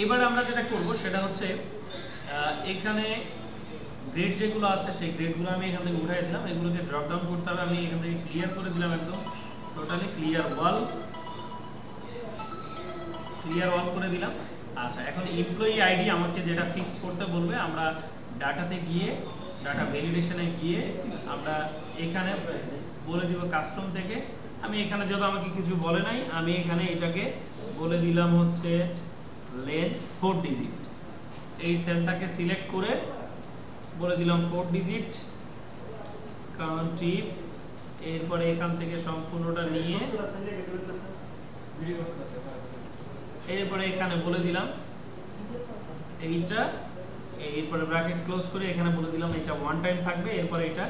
এবার আমরা যেটা করব সেটা হচ্ছে এখানে গ্রেড যেগুলো আছে সেই গ্রেডগুলো আমি এখান থেকে উঠাই দিলাম, এগুলোকে ড্রপ ডাউন করতে হবে। আমি এখান থেকে ক্লিয়ার করে দিলাম, একদম টোটালি ক্লিয়ার ওয়াল করে দিলাম। আচ্ছা, এখন এমপ্লয়ি আইডি আমাকে যেটা ফিক্স করতে বলবে, আমরা ডাটাতে গিয়ে ডাটা ভ্যালিডেশনে গিয়ে আমরা এখানে বলে দিব কাস্টম থেকে। আমি এখানে যেহেতু আমাকে কিছু বলে নাই, আমি এখানে এটাকে বলে দিলাম হচ্ছে লেন 4 ডিজিট। এই সেলটাকে সিলেক্ট করে বলে দিলাম 4 ডিজিট কাউন্টি। এরপরে এখান থেকে সম্পূর্ণটা নিয়ে এরপরে এখানে বলে দিলাম এইটা, এরপরে ব্র্যাকেট ক্লোজ করে এখানে বলে দিলাম এটা ওয়ান টাইম থাকবে। এরপরে এটা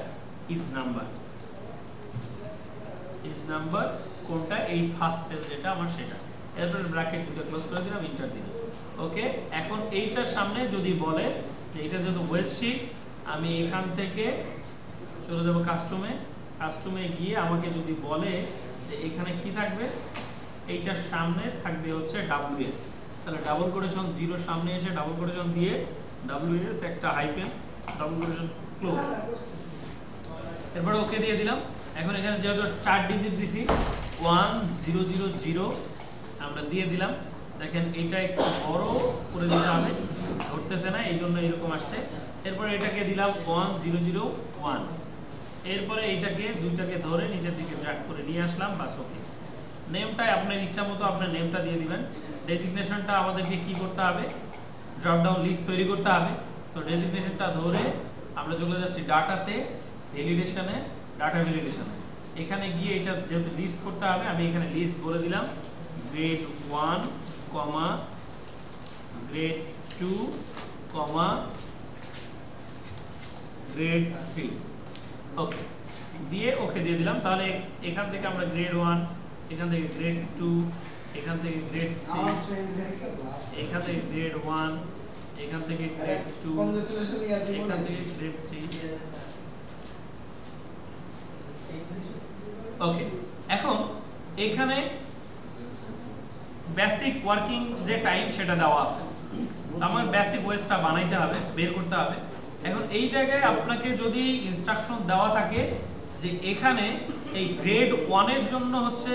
ইজ নাম্বার কোনটা, এই ফার্স্ট সেল যেটা আমার সেটা। এরপরে ব্র্যাকেট দুটো ক্লোজ করে দিলাম, এন্টার দিলাম। ওকে, এখন এইটার সামনে যদি বলে যে এটা যেহেতু ওয়েজ শিট, আমি এখান থেকে চলে যাব কাস্টমে গিয়ে আমাকে যদি বলে যে এখানে কি থাকবে, এইটার সামনে থাকবে হচ্ছে WS। তাহলে ডাবল কোটেশন 0 সামনে এসে ডাবল কোটেশন দিয়ে WS একটা হাইফেন ডাবল কোটেশন ক্লোজ। এরপরে ওকে দিয়ে দিলাম। এখন এখানে যেহেতু 4 ডিজিট দিছি 1000 আমরা দিয়ে দিলাম। দেখেন এটা একটু বড় করে দিতে হবে, ধরতেছে না এই জন্য এরকম আসছে। এরপরে এটাকে দিলাম 1001। এরপরে এইটাকে দুইটাকে ধরে নিচের দিকে ড্র্যাগ করে নিয়ে আসলাম, বাস। ওকে, নেমটা আপনার ইচ্ছা মতো আপনার নেমটা দিয়ে দিবেন। ডেজিগনেশনটা আমাদেরকে কি করতে হবে, ড্রপ ডাউন লিস্ট তৈরি করতে হবে। তো ডেজিগনেশনটা ধরে আমরা চলে যাচ্ছি ডাটাতে, ভ্যালিডেশনে, ডাটা ভ্যালিডেশনে। এখানে গিয়ে এটা যেহেতু লিস্ট করতে হবে, আমি এখানে লিস্ট বলে দিলাম গ্রেড 1, গ্রেড 2, গ্রেড 3। ওকে দিয়ে ওকে দিয়ে দিলাম। তাহলে এখান থেকে আমরা গ্রেড 1, এখান থেকে গ্রেড 2, এখান থেকে গ্রেড 3, এখান থেকে গ্রেড 1, এখান থেকে গ্রেড 2, এখান থেকে গ্রেড 3। ওকে, এখন এখানে বেসিক ওয়ার্কিং যে টাইম সেটা দেওয়া আছে, আমার বেসিক ওয়েজটা বানাইতে হবে, বের করতে হবে। এখন এই জায়গায় আপনাকে যদি ইনস্ট্রাকশন দেওয়া থাকে যে এখানে এই গ্রেড 1 এর জন্য হচ্ছে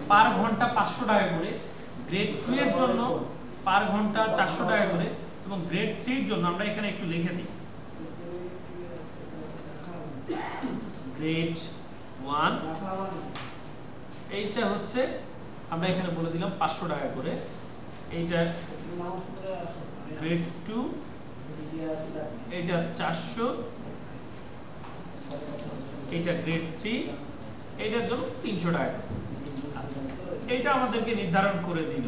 পার ঘন্টা 500 টাকা করে, গ্রেড 2 এর জন্য পার ঘন্টা 400 টাকা করে, এবং গ্রেড 3 এর জন্য আমরা এখানে একটু লিখে দিই গ্রেড 1 এইটা হচ্ছে আমরা এখানে বলে দিলাম 500 টাকা করে। এইটা গ্রেড 2 এটা 400, এটা গ্রেড 3 এটার জন্য 300 টাকা। আচ্ছা, এইটা আমাদেরকে নির্ধারণ করে দিল।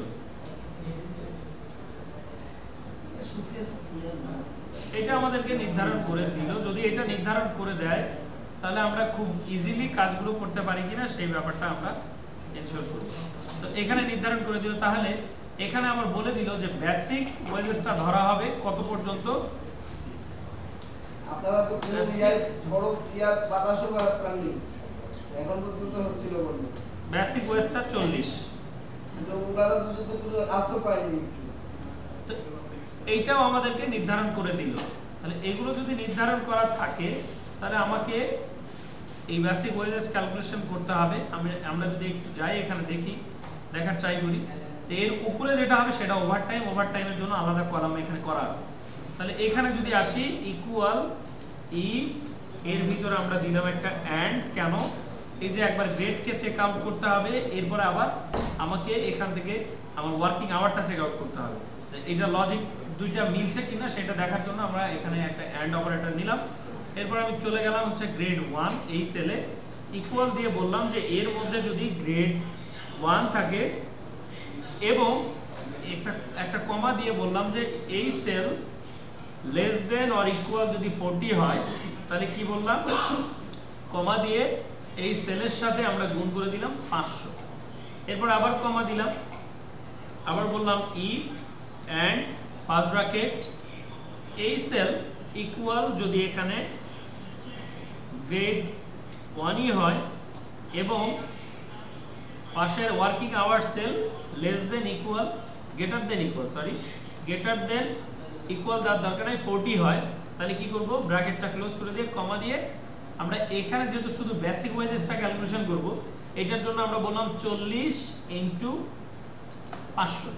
এটা আমাদেরকে নির্ধারণ করে দিল। যদি এটা নির্ধারণ করে দেয় তাহলে আমরা খুব ইজিলি কাজগুলো করতে পারি কিনা সেই ব্যাপারটা আমরা এনশিওর করব। তো এখানে নির্ধারণ করে দিল। তাহলে এখানে আমার বলে দিল যে বেসিক ওয়েজেসটা ধরা হবে কত পর্যন্ত। আপনারা তো পুরো বড় বাতাসও পাননি, এখন পর্যন্ত হচ্ছিল বন্ধু। বেসিক ওয়েজটা 40, কিন্তু ওনারা তো পুরো আছো পাইনি। তো এইটাও আমাদেরকে নির্ধারণ করে দিল। তাহলে এগুলো যদি নির্ধারণ করা থাকে তাহলে আমাকে এই বেসিক ওয়েজেস ক্যালকুলেশন করতে হবে। আমরা যদি একটু যাই এখানে দেখি, দেখার ট্রাই করি, এর উপরে যেটা হবে সেটা ওভারটাইমের জন্য আলাদা কলাম এখানে করা আছে। তাহলে এখানে যদি আসি ইকুয়াল ই, এর ভিতরে আমরা দিলাম একটা এন্ড। কেন, এই যে একবার গ্রেডকে চেক আউট করতে হবে, এরপরে আবার আমাকে এখান থেকে আমার ওয়ার্কিং আওয়ারটা চেক আউট করতে হবে। এটা লজিক দুইটা মিলছে কিনা সেটা দেখার জন্য আমরা এখানে একটা এন্ড অপারেটর নিলাম। এরপর আমি চলে গেলাম হচ্ছে গ্রেড 1 এই সেলে, ইকুয়াল দিয়ে বললাম যে এর মধ্যে যদি গ্রেড 1 থাকে এবং একটা কমা দিয়ে বললাম যে এই cell less than or equal যদি 40 হয় তাহলে কি বললাম, কমা দিয়ে এই সেলের সাথে আমরা গুণ করে দিলাম 500। এরপর আবার কমা দিলাম, আবার বললাম ই এন্ড ফার্স্ট ব্র্যাকেট এই সেল ইকুয়াল যদি এখানে গ্রেড 1ই হয় এবং পাশের working hour cell less than equal greater than equal, sorry greater than equal যার দরকার নাই 40 হয়, তাহলে কি করব, ব্র্যাকেটটা ক্লোজ করে দিয়ে কমা দিয়ে আমরা এখানে যেহেতু শুধু বেসিক ওয়েজেসটা ক্যালকুলেশন করব, এটার জন্য আমরা বললাম 40 ইনটু 500।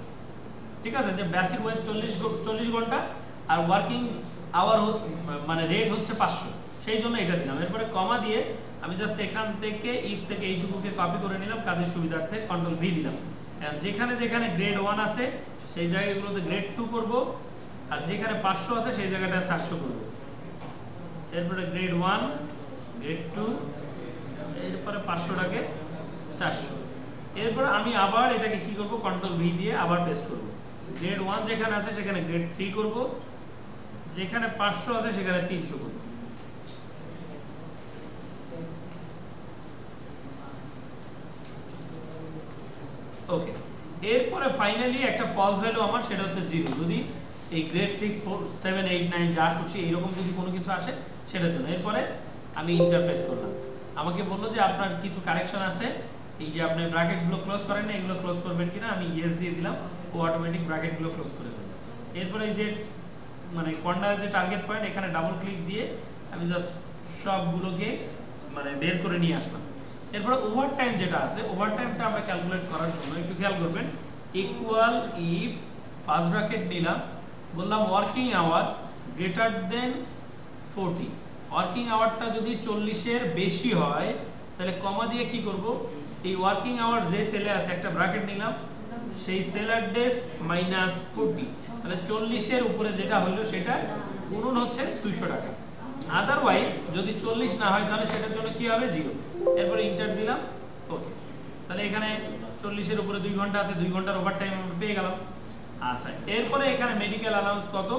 ঠিক আছে, যে বেসিক ওয়েজ 40 ঘন্টা আর ওয়ার্কিং আওয়ার মানে রেট হচ্ছে 500, সেই জন্য এটা দিলাম। এরপরে কমা দিয়ে আমি জাস্ট এখান থেকে ইফ থেকে এইটুকুকে কপি করে নিলাম কাজের সুবিধার্থে, কন্ট্রোল ভি দিলাম। যেখানে যেখানে গ্রেড 1 আছে সেই জায়গাগুলোতে গ্রেড 2 করব, আর যেখানে 500 আছে সেই জায়গাটা 400 করব। এরপরে গ্রেড 1 গ্রেড 2, এরপরে 500টাকে 400। এরপর আমি আবার এটাকে কি করব, কন্ট্রোল ভি দিয়ে আবার পেস্ট করব। গ্রেড 1 যেখানে আছে সেখানে গ্রেড 3 করব, যেখানে 500 আছে সেখানে 300 করব। ওকে, এরপরে ফাইনালি একটা ফলস ভ্যালু আমার, সেটা হচ্ছে 0। যদি এই গ্রেড 6 4 7 8 9 যা খুশি এইরকম যদি কোনো কিছু আসে সেটার জন্য। এরপরে আমি ইন্টারপ্রেস করলাম, আমাকে বললো যে আপনার কিছু কারেকশন আছে, এই যে আপনি ব্র্যাকেটগুলো ক্লোজ করেন না, এগুলো ক্লোজ করবেন কিনা, আমি ইয়েস দিয়ে দিলাম, ও অটোমেটিক ব্র্যাকেটগুলো ক্লোজ করে দেবে। এরপরে এই যে মানে কর্নার যে টার্গেট পয়েন্ট, এখানে ডাবল ক্লিক দিয়ে আমি জাস্ট সবগুলোকে মানে বের করে নিয়ে আসলাম। এরপরে ওভারটাইম যেটা আছে, ওভারটাইমটা আমরা ক্যালকুলেট করার জন্য একটু খেয়াল করবেন, ইকুয়াল ইফ ফার্স্ট ব্র্যাকেট নিলাম, বললাম working hour greater than 40। Working আওয়ারটা যদি 40-এর বেশি হয় তাহলে কমা দিয়ে কি করব, এই ওয়ার্কিং আওয়ার যে সেলে আছে একটা ব্র্যাকেট নিলাম, সেই সেলার ডেস মাইনাস 40, তাহলে 40-এর উপরে যেটা হলো সেটা গুণন হচ্ছে 200 টাকা। আদারওয়াইজ যদি 40 না হয় তাহলে সেটার জন্য কি হবে, 0। এরপরে ইন্টার দিলাম, ওকে। তাহলে এখানে 40-এর উপরে 2 ঘন্টা আছে, 2 ঘন্টার ওভারটাইম আমরা পেয়ে গেলাম। আচ্ছা, এরপরে এখানে মেডিকেল অ্যালাউন্স কত,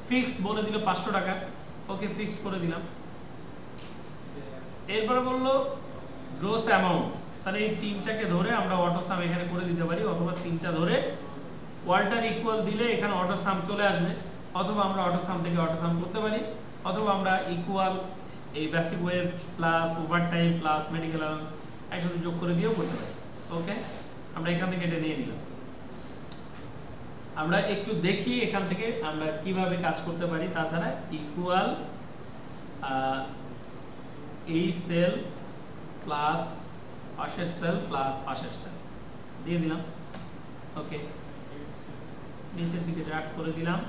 ফিক্সড বলে দিল 500 টাকা, ওকে ফিক্সড করে দিলাম। এরপরে বললো গ্রোস অ্যামাউন্ট, তাহলে এই তিনটাকে ধরে আমরা অটো সাম এখানে করে দিতে পারি, অথবা তিনটা ধরে ওয়াল্টার ইকুয়াল দিলে এখানে অটো সাম চলে আসবে, অথবা আমরা অটো সাম থেকে অটো সাম করতে পারি, অথবা আমরা ইকুয়াল এই basic wage plus overtime plus medical allowance একসাথে যোগ করে দিয়েও করতে পারি। ওকে, আমরা এখান থেকে এটা নিয়ে নিলাম। আমরা একটু দেখি এখান থেকে আমরা কিভাবে কাজ করতে পারি। তাছাড়া ইকুয়াল এই সেল প্লাস পাশের সেল প্লাস পাশের সেল দিয়ে দিলাম। ওকে, নিচের দিকে ড্র্যাগ করে দিলাম।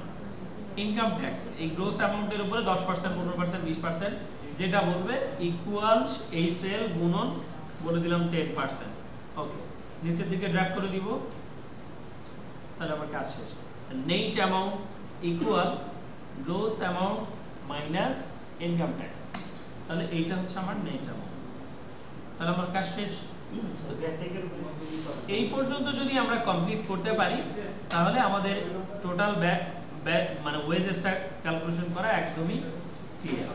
ইনকাম ট্যাক্স এই গ্রোস অ্যামাউন্টের উপরে 10%, 15%, 20% যেটা বলবে, ইকুয়াল এই সেল গুণন বলে দিলাম 10%। ওকে, নিচের দিকে ড্র্যাগ করে দিব, তাহলে আমার কাজ শেষ। Net amount equal gross amount minus income tax, তাহলে এইটা হচ্ছে আমার নেট অ্যামাউন্ট। তাহলে আমার কাজ শেষ। এই পর্যন্ত যদি আমরা কমপ্লিট করতে পারি তাহলে আমাদের টোটাল ব্যাক মানে ওয়েজেসটা ক্যালকুলেশন করা একদমই ক্লিয়ার।